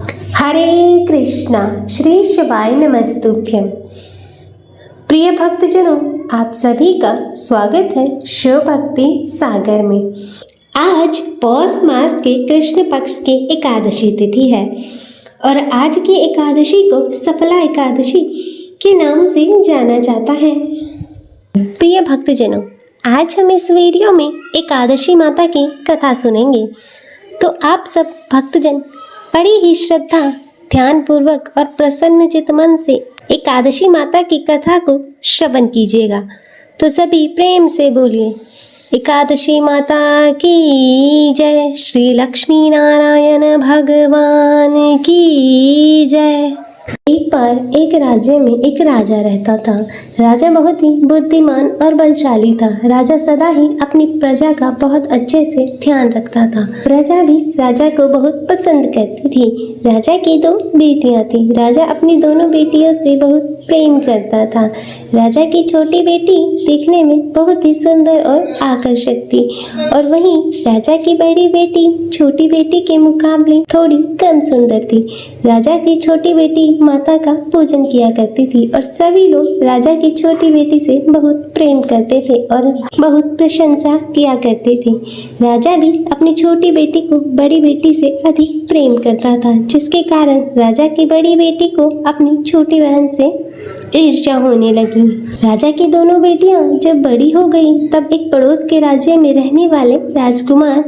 हरे कृष्णा श्री शिवाय नमस्तुभ्यम। प्रिय भक्तजनों, आप सभी का स्वागत है शिव भक्ति सागर में। आज पौष मास के कृष्ण पक्ष की एकादशी तिथि है और आज की एकादशी को सफला एकादशी के नाम से जाना जाता है। प्रिय भक्तजनों, आज हम इस वीडियो में एकादशी माता की कथा सुनेंगे, तो आप सब भक्तजन बड़ी ही श्रद्धा, ध्यान पूर्वक और प्रसन्न चित मन से एकादशी माता की कथा को श्रवण कीजिएगा। तो सभी प्रेम से बोलिए, एकादशी माता की जय, श्री लक्ष्मी नारायण भगवान की जय। एक बार एक राज्य में एक राजा रहता था। राजा बहुत ही बुद्धिमान और बलशाली था। राजा सदा ही अपनी प्रजा का बहुत अच्छे से ध्यान रखता था। प्रजा भी राजा को बहुत पसंद करती थी। राजा की 2 बेटियां थी। राजा अपनी दोनों बेटियों से बहुत प्रेम करता था। राजा की छोटी बेटी देखने में बहुत ही सुंदर और आकर्षक थी और वहीं राजा की बड़ी बेटी छोटी बेटी के मुकाबले थोड़ी कम सुंदर थी। राजा की छोटी बेटी माता का पूजन किया करती थी और सभी लोग राजा की छोटी बेटी से बहुत प्रेम करते थे और बहुत प्रशंसा किया करते थे। राजा भी अपनी छोटी बेटी को बड़ी बेटी से अधिक प्रेम करता था, जिसके कारण राजा की बड़ी बेटी को अपनी छोटी बहन से ईर्ष्या होने लगी। राजा की दोनों बेटियां जब बड़ी हो गई, तब एक पड़ोस के राज्य में रहने वाले राजकुमार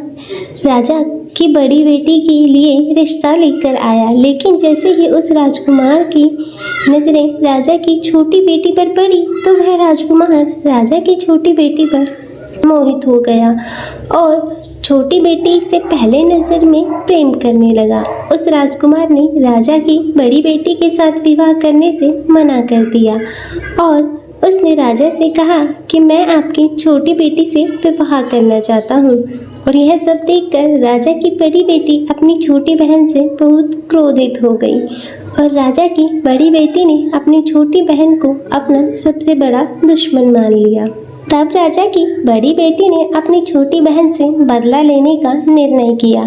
राजा की बड़ी बेटी के लिए रिश्ता लेकर आया। लेकिन जैसे ही उस राजकुमार की नजरें राजा की छोटी बेटी पर पड़ी, तो वह राजकुमार राजा की छोटी बेटी पर मोहित हो गया और छोटी बेटी से पहले नजर में प्रेम करने लगा। उस राजकुमार ने राजा की बड़ी बेटी के साथ विवाह करने से मना कर दिया और उसने राजा से कहा कि मैं आपकी छोटी बेटी से विवाह करना चाहता हूँ। और यह सब देखकर राजा की बड़ी बेटी अपनी छोटी बहन से बहुत क्रोधित हो गई और राजा की बड़ी बेटी ने अपनी छोटी बहन को अपना सबसे बड़ा दुश्मन मान लिया। तब राजा की बड़ी बेटी ने अपनी छोटी बहन से बदला लेने का निर्णय किया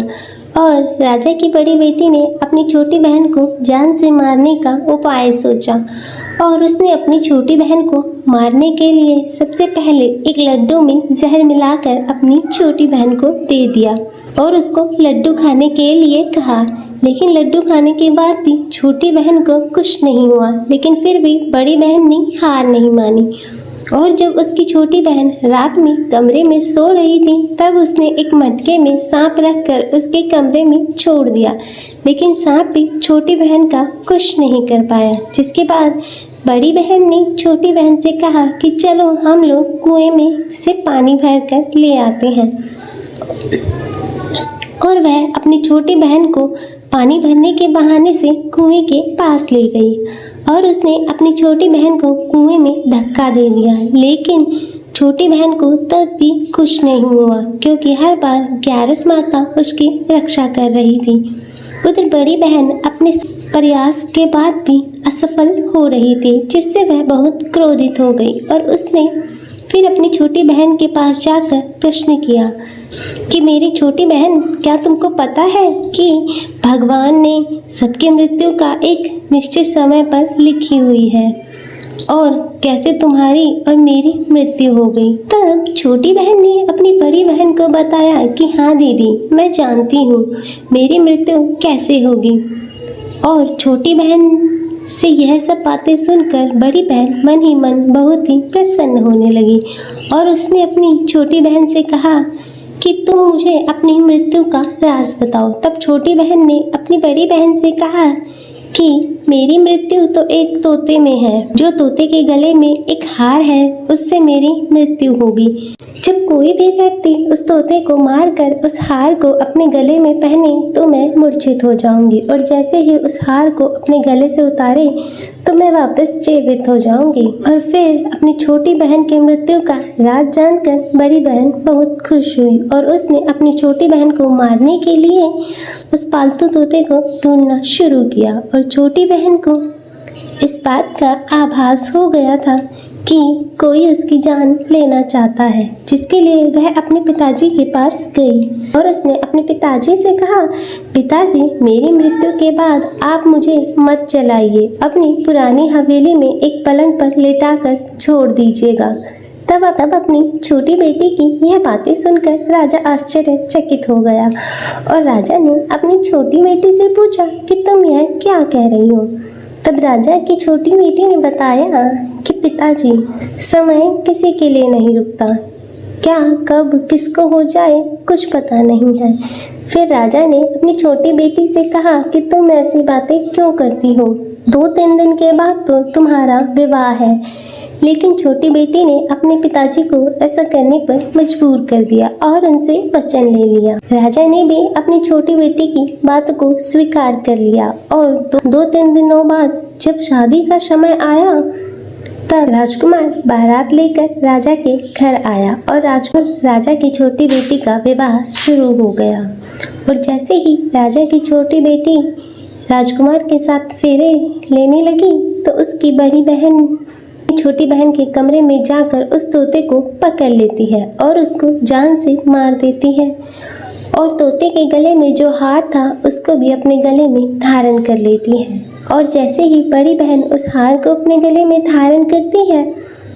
और राजा की बड़ी बेटी ने अपनी छोटी बहन को जान से मारने का उपाय सोचा और उसने अपनी छोटी बहन को मारने के लिए सबसे पहले एक लड्डू में जहर मिलाकर अपनी छोटी बहन को दे दिया और उसको लड्डू खाने के लिए कहा। लेकिन लड्डू खाने के बाद भी छोटी बहन को कुछ नहीं हुआ, लेकिन फिर भी बड़ी बहन ने हार नहीं मानी और जब उसकी छोटी बहन रात में कमरे में सो रही थी, तब उसने एक मटके में सांप रखकर उसके कमरे में छोड़ दिया। लेकिन सांप भी छोटी बहन का कुछ नहीं कर पाया, जिसके बाद बड़ी बहन ने छोटी बहन से कहा कि चलो हम लोग कुएं में से पानी भरकर ले आते हैं। और वह अपनी छोटी बहन को पानी भरने के बहाने से कुएं के पास ले गई और उसने अपनी छोटी बहन को कुएं में धक्का दे दिया। लेकिन छोटी बहन को तब भी कुछ नहीं हुआ, क्योंकि हर बार ग्यारस माता उसकी रक्षा कर रही थी। उधर बड़ी बहन अपने प्रयास के बाद भी असफल हो रही थी, जिससे वह बहुत क्रोधित हो गई और उसने फिर अपनी छोटी बहन के पास जाकर प्रश्न किया कि मेरी छोटी बहन, क्या तुमको पता है कि भगवान ने सबकी मृत्यु का एक निश्चित समय पर लिखी हुई है और कैसे तुम्हारी और मेरी मृत्यु हो गई। तब छोटी बहन ने अपनी बड़ी बहन को बताया कि हाँ दीदी, मैं जानती हूँ मेरी मृत्यु कैसे होगी। और छोटी बहन से यह सब बातें सुनकर बड़ी बहन मन ही मन बहुत ही प्रसन्न होने लगी और उसने अपनी छोटी बहन से कहा कि तुम मुझे अपनी मृत्यु का राज बताओ। तब छोटी बहन ने अपनी बड़ी बहन से कहा कि मेरी मृत्यु तो एक तोते में है, जो तोते के गले में एक हार है, उससे मेरी मृत्यु होगी। जब कोई भी व्यक्ति उस तोते को मारकर उस हार को अपने गले में पहने तो मैं मूर्छित हो जाऊंगी और जैसे ही उस हार को अपने गले से उतारे तो मैं वापस जीवित हो जाऊंगी। और फिर अपनी छोटी बहन की मृत्यु का राज जानकर बड़ी बहन बहुत खुश हुई और उसने अपनी छोटी बहन को मारने के लिए उस पालतू तोते को ढूंढना शुरू किया और छोटी बहन को इस बात का आभास हो गया था कि कोई उसकी जान लेना चाहता है, जिसके लिए वह अपने पिताजी के पास गई और उसने अपने पिताजी से कहा, पिताजी, मेरी मृत्यु के बाद आप मुझे मत जलाइए, अपनी पुरानी हवेली में एक पलंग पर लेटाकर छोड़ दीजिएगा। तब अपनी छोटी बेटी की यह बातें सुनकर राजा आश्चर्यचकित हो गया और राजा ने अपनी छोटी बेटी से पूछा कि तुम यह क्या कह रही हो। तब राजा की छोटी बेटी ने बताया कि पिताजी, समय किसी के लिए नहीं रुकता, क्या कब किसको हो जाए कुछ पता नहीं है। फिर राजा ने अपनी छोटी बेटी से कहा कि तुम ऐसी बातें क्यों करती हो, 2-3 दिन के बाद तो तुम्हारा विवाह है। लेकिन छोटी बेटी ने अपने पिताजी को ऐसा करने पर मजबूर कर दिया और उनसे वचन ले लिया। राजा ने भी अपनी छोटी बेटी की बात को स्वीकार कर लिया और 2-3 दिनों बाद जब शादी का समय आया तब राजकुमार बारात लेकर राजा के घर आया और राजा की छोटी बेटी का विवाह शुरू हो गया। और जैसे ही राजा की छोटी बेटी राजकुमार के साथ फेरे लेने लगी तो उसकी बड़ी बहन छोटी बहन के कमरे में जाकर उस तोते को पकड़ लेती है और उसको जान से मार देती है और तोते के गले में जो हार था उसको भी अपने गले में धारण कर लेती है। और जैसे ही बड़ी बहन उस हार को अपने गले में धारण करती है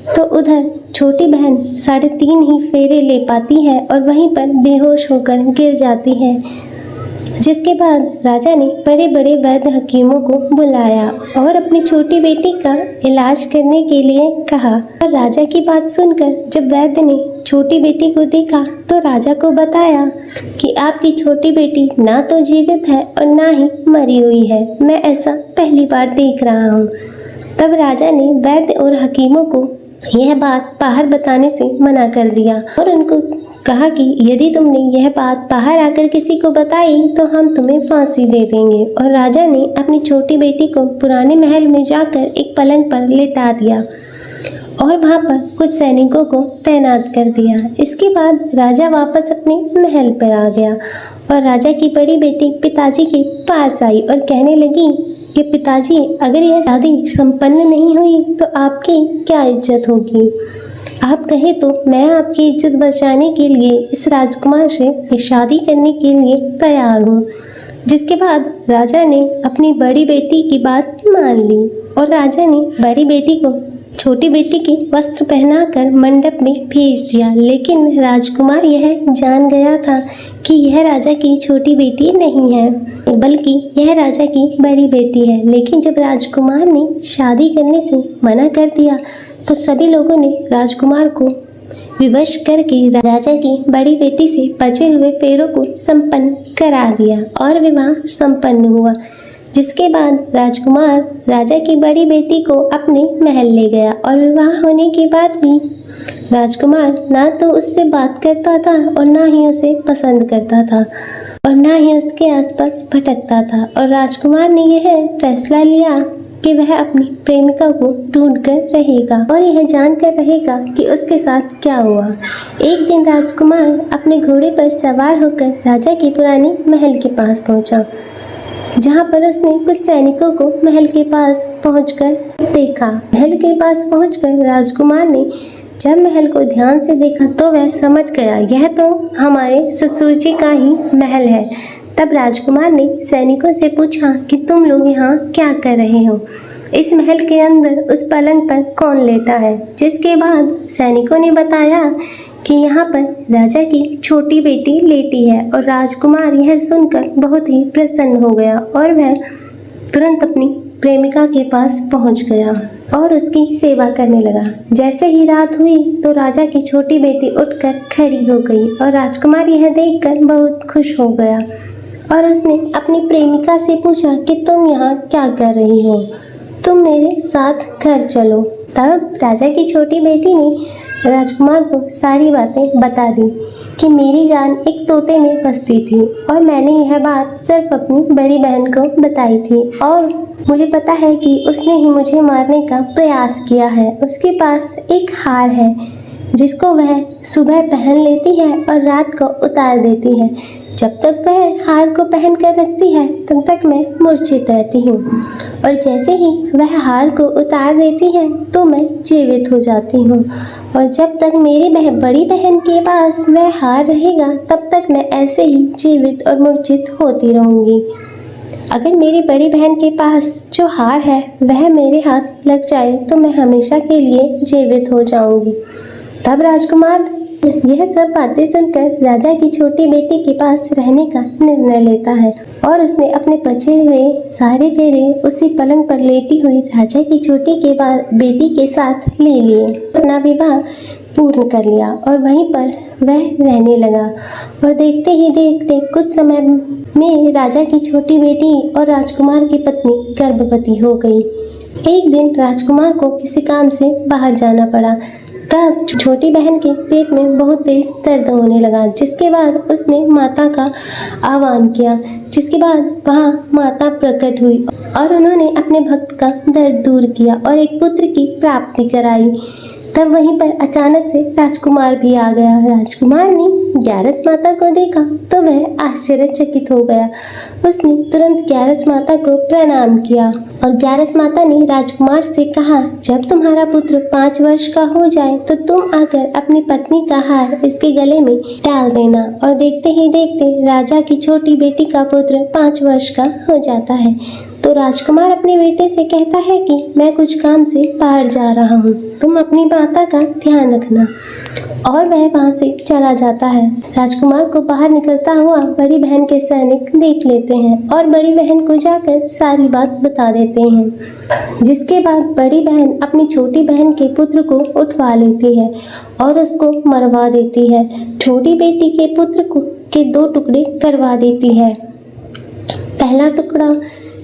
तो उधर छोटी बहन 3.5 ही फेरे ले पाती है और वहीं पर बेहोश होकर गिर जाती है। जिसके बाद राजा ने बड़े बड़े वैद्य हकीमों को बुलाया और अपनी छोटी बेटी का इलाज करने के लिए कहा। और राजा की बात सुनकर जब वैद्य ने छोटी बेटी को देखा तो राजा को बताया कि आपकी छोटी बेटी ना तो जीवित है और ना ही मरी हुई है, मैं ऐसा पहली बार देख रहा हूँ। तब राजा ने वैद्य और हकीमों को यह बात बाहर बताने से मना कर दिया और उनको कहा कि यदि तुमने यह बात बाहर आकर किसी को बताई तो हम तुम्हें फांसी दे देंगे। और राजा ने अपनी छोटी बेटी को पुराने महल में जाकर एक पलंग पर लेटा दिया और वहाँ पर कुछ सैनिकों को तैनात कर दिया। इसके बाद राजा वापस अपने महल पर आ गया और राजा की बड़ी बेटी पिताजी के पास आई और कहने लगी कि पिताजी, अगर यह शादी संपन्न नहीं हुई तो आपकी क्या इज्जत होगी। आप कहे तो मैं आपकी इज्जत बचाने के लिए इस राजकुमार से शादी करने के लिए तैयार हूँ। जिसके बाद राजा ने अपनी बड़ी बेटी की बात मान ली और राजा ने बड़ी बेटी को छोटी बेटी के वस्त्र पहनाकर मंडप में भेज दिया। लेकिन राजकुमार यह जान गया था कि यह राजा की छोटी बेटी नहीं है, बल्कि यह राजा की बड़ी बेटी है। लेकिन जब राजकुमार ने शादी करने से मना कर दिया तो सभी लोगों ने राजकुमार को विवश करके राजा की बड़ी बेटी से बचे हुए फेरों को संपन्न करा दिया और विवाह संपन्न हुआ। जिसके बाद राजकुमार राजा की बड़ी बेटी को अपने महल ले गया और विवाह होने के बाद भी राजकुमार ना तो उससे बात करता था और ना ही उसे पसंद करता था और ना ही उसके आसपास भटकता था। और राजकुमार ने यह फैसला लिया कि वह अपनी प्रेमिका को ढूंढ कर रहेगा और यह जानकर रहेगा कि उसके साथ क्या हुआ। एक दिन राजकुमार अपने घोड़े पर सवार होकर राजा की पुरानी महल के पास पहुंचा, जहां पर उसने कुछ सैनिकों को महल के पास पहुंचकर देखा। महल के पास पहुंचकर राजकुमार ने जब महल को ध्यान से देखा तो वह समझ गया यह तो हमारे ससुर जी का ही महल है। तब राजकुमार ने सैनिकों से पूछा कि तुम लोग यहाँ क्या कर रहे हो, इस महल के अंदर उस पलंग पर कौन लेटा है। जिसके बाद सैनिकों ने बताया कि यहाँ पर राजा की छोटी बेटी लेटी है और राजकुमार यह सुनकर बहुत ही प्रसन्न हो गया और वह तुरंत अपनी प्रेमिका के पास पहुँच गया और उसकी सेवा करने लगा। जैसे ही रात हुई तो राजा की छोटी बेटी उठकर खड़ी हो गई और राजकुमार यह देखकर बहुत खुश हो गया और उसने अपनी प्रेमिका से पूछा कि तुम यहाँ क्या कर रही हो, तुम मेरे साथ घर चलो। तब राजा की छोटी बेटी ने राजकुमार को सारी बातें बता दी कि मेरी जान एक तोते में बसती थी और मैंने यह बात सिर्फ अपनी बड़ी बहन को बताई थी और मुझे पता है कि उसने ही मुझे मारने का प्रयास किया है। उसके पास एक हार है जिसको वह सुबह पहन लेती है और रात को उतार देती है, जब तक वह हार को पहन कर रखती है तब तक मैं मूर्छित रहती हूँ, और जैसे ही वह हार को उतार देती है तो मैं जीवित हो जाती हूँ। और जब तक मेरी बड़ी बहन के पास वह हार रहेगा तब तक मैं ऐसे ही जीवित और मूर्छित होती रहूँगी। अगर मेरी बड़ी बहन के पास जो हार है वह मेरे हाथ लग जाए तो मैं हमेशा के लिए जीवित हो जाऊंगी। तब राजकुमार यह सब बातें सुनकर राजा की छोटी बेटी के पास रहने का निर्णय लेता है, और उसने अपने बचे हुए सारे फेरे उसी पलंग पर लेटी हुई राजा की छोटी बेटी के साथ ले लिए। अपना विवाह पूर्ण कर लिया और वहीं पर वह रहने लगा। और देखते ही देखते कुछ समय में राजा की छोटी बेटी और राजकुमार की पत्नी गर्भवती हो गई। एक दिन राजकुमार को किसी काम से बाहर जाना पड़ा। तब छोटी बहन के पेट में बहुत तेज दर्द होने लगा, जिसके बाद उसने माता का आह्वान किया, जिसके बाद वहाँ माता प्रकट हुई और उन्होंने अपने भक्त का दर्द दूर किया और एक पुत्र की प्राप्ति कराई। तब वहीं पर अचानक से राजकुमार भी आ गया। राजकुमार ने ग्यारस माता को देखा तो वह आश्चर्यचकित हो गया। उसने तुरंत ग्यारस माता को प्रणाम किया और ग्यारस माता ने राजकुमार से कहा, जब तुम्हारा पुत्र 5 वर्ष का हो जाए तो तुम आकर अपनी पत्नी का हार इसके गले में डाल देना। और देखते ही देखते राजा की छोटी बेटी का पुत्र 5 वर्ष का हो जाता है। तो राजकुमार अपने बेटे से कहता है कि मैं कुछ काम से बाहर जा रहा हूँ, तुम अपनी माता का ध्यान रखना। और वह वहाँ से चला जाता है। राजकुमार को बाहर निकलता हुआ बड़ी बहन के सैनिक देख लेते हैं और बड़ी बहन को जाकर सारी बात बता देते हैं, जिसके बाद बड़ी बहन अपनी छोटी बहन के पुत्र को उठवा लेती है और उसको मरवा देती है। छोटी बेटी के पुत्र के 2 टुकड़े करवा देती है। पहला टुकड़ा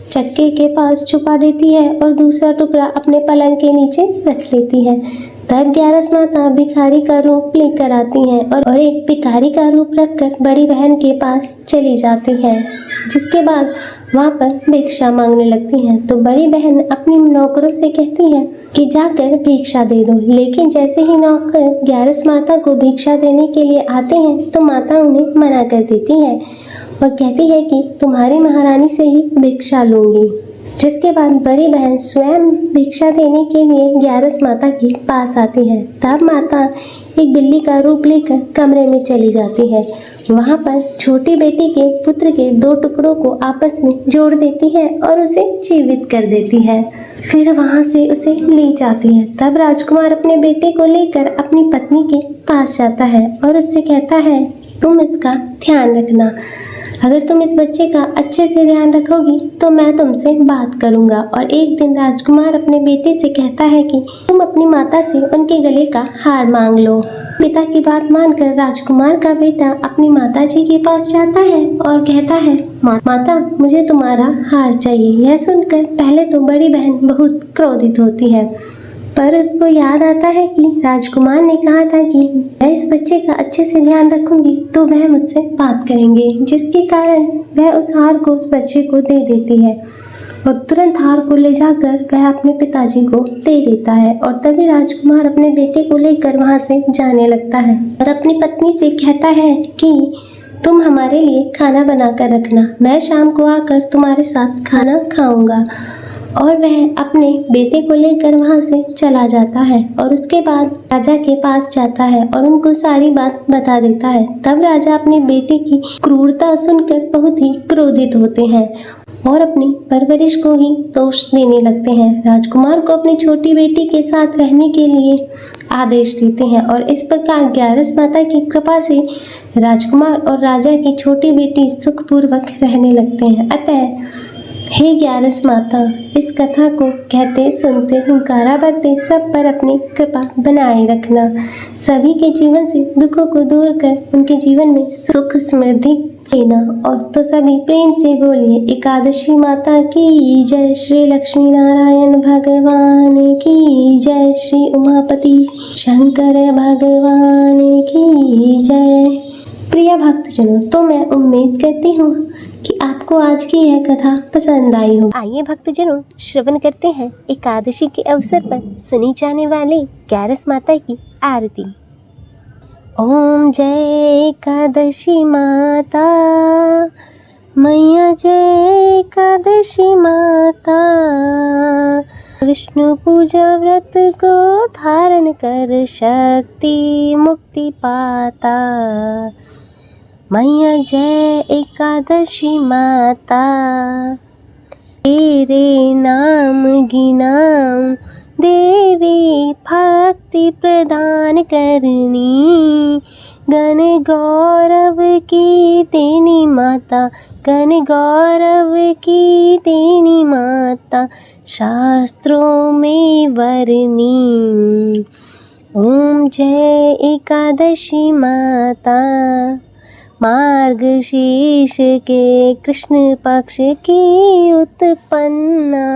चक्के के पास छुपा देती है और दूसरा टुकड़ा अपने पलंग के नीचे रख लेती है। तब ग्यारस माता भिखारी का रूप लेकर आती हैं और एक भिखारी का रूप रखकर बड़ी बहन के पास चली जाती है, जिसके बाद वहाँ पर भिक्षा मांगने लगती हैं। तो बड़ी बहन अपनी नौकरों से कहती है कि जाकर भिक्षा दे दो, लेकिन जैसे ही नौकर ग्यारस माता को भिक्षा देने के लिए आते हैं तो माता उन्हें मना कर देती है और कहती है कि तुम्हारी महारानी से ही भिक्षा लूंगी। जिसके बाद बड़ी बहन स्वयं भिक्षा देने के लिए ग्यारस माता के पास आती है। तब माता एक बिल्ली का रूप लेकर कमरे में चली जाती है। वहाँ पर छोटी बेटी के पुत्र के 2 टुकड़ों को आपस में जोड़ देती है और उसे जीवित कर देती है। फिर वहाँ से उसे ले जाती है। तब राजकुमार अपने बेटे को लेकर अपनी पत्नी के पास जाता है और उससे कहता है, तुम इसका ध्यान रखना। अगर तुम इस बच्चे का अच्छे से ध्यान रखोगी तो मैं तुमसे बात करूंगा। और एक दिन राजकुमार अपने बेटे से कहता है कि तुम अपनी माता से उनके गले का हार मांग लो। पिता की बात मानकर राजकुमार का बेटा अपनी माता जी के पास जाता है और कहता है, माता मुझे तुम्हारा हार चाहिए। यह सुनकर पहले तो बड़ी बहन बहुत क्रोधित होती है, पर उसको याद आता है कि राजकुमार ने कहा था कि मैं इस बच्चे का अच्छे से ध्यान रखूंगी तो वह मुझसे बात करेंगे, जिसके कारण वह उस हार को उस बच्चे को दे देती है और तुरंत हार को ले जाकर वह अपने पिताजी को दे देता है। और तभी राजकुमार अपने बेटे को लेकर वहाँ से जाने लगता है और अपनी पत्नी से कहता है कि तुम हमारे लिए खाना बना कर रखना, मैं शाम को आकर तुम्हारे साथ खाना खाऊंगा। और वह अपने बेटे को लेकर वहाँ से चला जाता है और उसके बाद राजा के पास जाता है और उनको सारी बात बता देता है। तब राजा अपने बेटे की क्रूरता सुनकर बहुत ही क्रोधित होते हैं और अपनी परवरिश को ही दोष देने लगते हैं। राजकुमार को अपनी छोटी बेटी के साथ रहने के लिए आदेश देते हैं और इस प्रकार ग्यारस माता की कृपा से राजकुमार और राजा की छोटी बेटी सुखपूर्वक रहने लगते हैं। अतः हे ग्यारस माता, इस कथा को कहते सुनते हुंकारा भरते सब पर अपनी कृपा बनाए रखना। सभी के जीवन से दुखों को दूर कर उनके जीवन में सुख समृद्धि देना। और तो सभी प्रेम से बोलिए एकादशी माता की जय, श्री लक्ष्मी नारायण भगवान की जय, श्री उमापति शंकर भगवान की जय। प्रिय भक्तजनों, तो मैं उम्मीद करती हूँ कि आपको आज की यह कथा पसंद आई हो। आइए भक्तजनों, श्रवण करते हैं एकादशी के अवसर पर सुनी जाने वाली ग्यारस माता की आरती। ओम जय एकादशी माता, मैया जय एकादशी माता। विष्णु पूजा व्रत को धारण कर शक्ति मुक्ति पाता। मैया जय एकादशी माता। तेरे नाम गिनाऊं देवी, भक्ति प्रदान करनी। गण गौरव की तेनी माता, गण गौरव की तेनी माता, शास्त्रों में वर्णी। ओम जय एकादशी माता। मार्गशीर्ष के कृष्ण पक्ष की उत्पन्ना,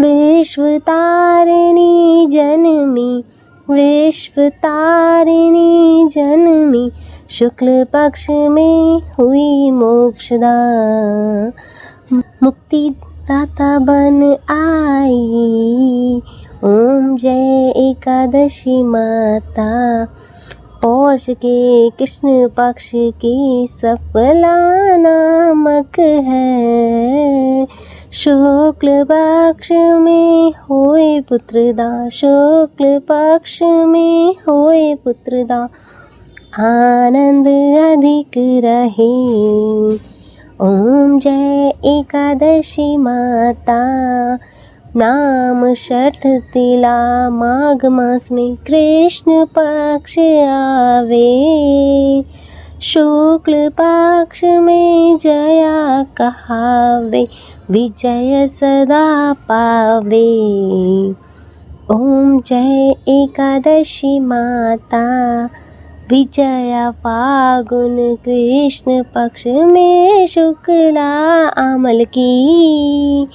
विश्व तारिणी जन्मी, विश्व तारिणी जन्मी, शुक्ल पक्ष में हुई मोक्षदा, मुक्ति दाता बन आई। ओम जय एकादशी माता। पौष के कृष्ण पक्ष की सफला नामक है, शुक्ल पक्ष में होए पुत्रदा, शुक्ल पक्ष में होए पुत्रदा, आनंद अधिक रहे। ओम जय एकादशी माता। नाम षठ तिला माघ मास में कृष्ण पक्ष आवे, शुक्ल पक्ष में जया कहावे, विजय सदा पावे। ओम जय एकादशी माता। विजया फागुन कृष्ण पक्ष में शुक्ला अमल की,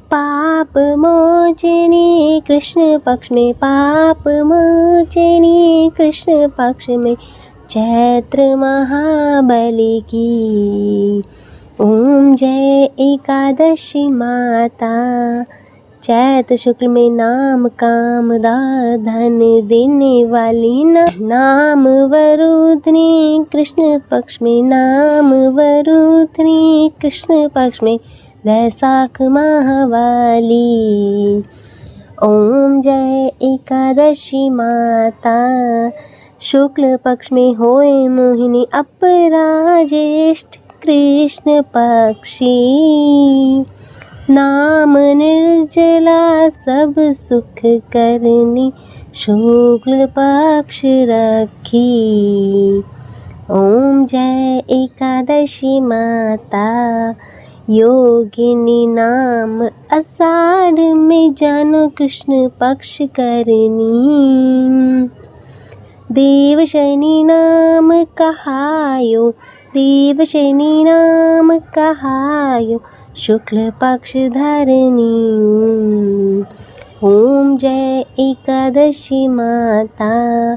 पाप मोचनी कृष्ण पक्ष में, पाप मोचनी कृष्ण पक्ष में, चैत्र महाबली की। ओम जय एकादशी माता। चैत शुक्ल में नाम कामदा, धन देने वाली नाम वरुधनी कृष्ण पक्ष में, नाम वरुधनी कृष्ण पक्ष में, वैशाख माहवाली। ओम जय एकादशी माता। शुक्ल पक्ष में होए मोहिनी, अपरा ज्येष्ठ कृष्ण पक्षी, नाम निर्जला सब सुख करनी, शुक्ल पक्ष रखी। ओम जय एकादशी माता। योगिनी नाम आषाढ़ में जानो कृष्ण पक्ष करनी, देवशनि नाम कहायो, देवशनि नाम कहायो, शुक्ल पक्ष धरनी। ओम जय एकादशी माता।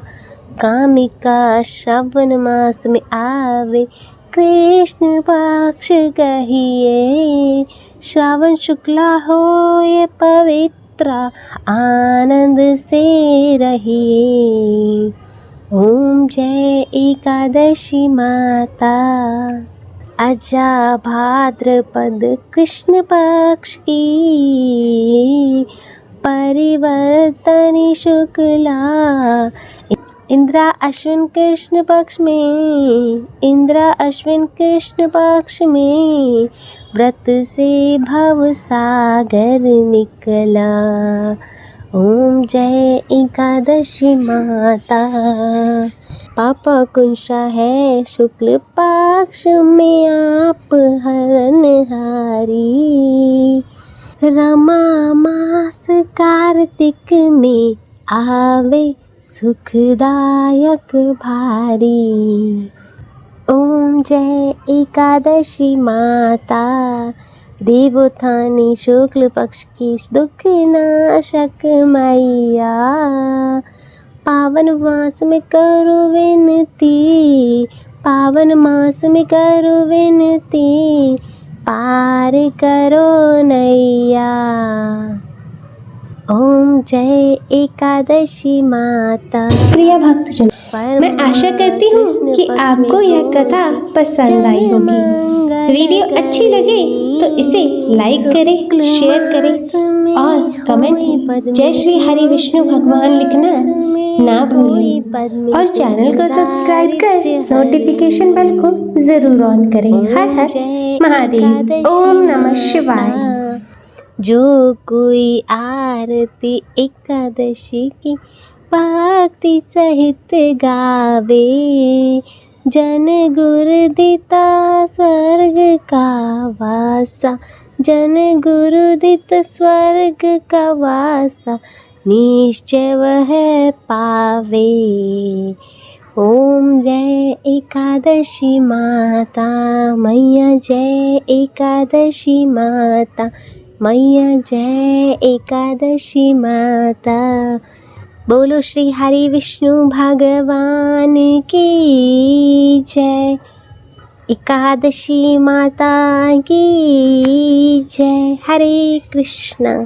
कामिका श्रावण मास में आवे, कृष्ण पक्ष कहिए, श्रावण शुक्ला होए पवित्रा, आनंद से रहिए। ओम जय एकादशी माता। अजा भाद्रपद कृष्ण पक्ष की, परिवर्तनी शुक्ला, इंद्रा अश्विन कृष्ण पक्ष में, इंद्रा अश्विन कृष्ण पक्ष में, व्रत से भव सागर निकला। ओम जय एकादशी माता। पापा कुंशा है शुक्ल पक्ष में, आप हरनहारी, रमा मास कार्तिक में आवे, सुखदायक भारी। ओम जय एकादशी माता। देवोत्थानी शुक्ल पक्ष की दुख नाशक मैया, पावन मास में करो विनती, पावन मास में करो विनती, पार करो नैया। ओम जय एकादशी माता। प्रिय भक्तजन, मैं आशा करती हूँ कि आपको यह कथा पसंद आई होगी। वीडियो अच्छी लगे तो इसे लाइक करें, शेयर करें और कमेंट में जय श्री हरि विष्णु भगवान लिखना ना भूलें और चैनल को सब्सक्राइब कर नोटिफिकेशन बेल को जरूर ऑन करें। हर हर महादेव। ओम नमः शिवाय। जो कोई आरती एकादशी की भक्ति सहित गावे, जन गुरु दिता स्वर्ग का वासा, जन गुरु दिता स्वर्ग का वासा, निश्चय वह पावे। ओम जय एकादशी माता मैया, जय एकादशी माता मैया, जय एकादशी माता। बोलो श्री हरि विष्णु भगवान की जय। एकादशी माता की जय। हरे कृष्ण।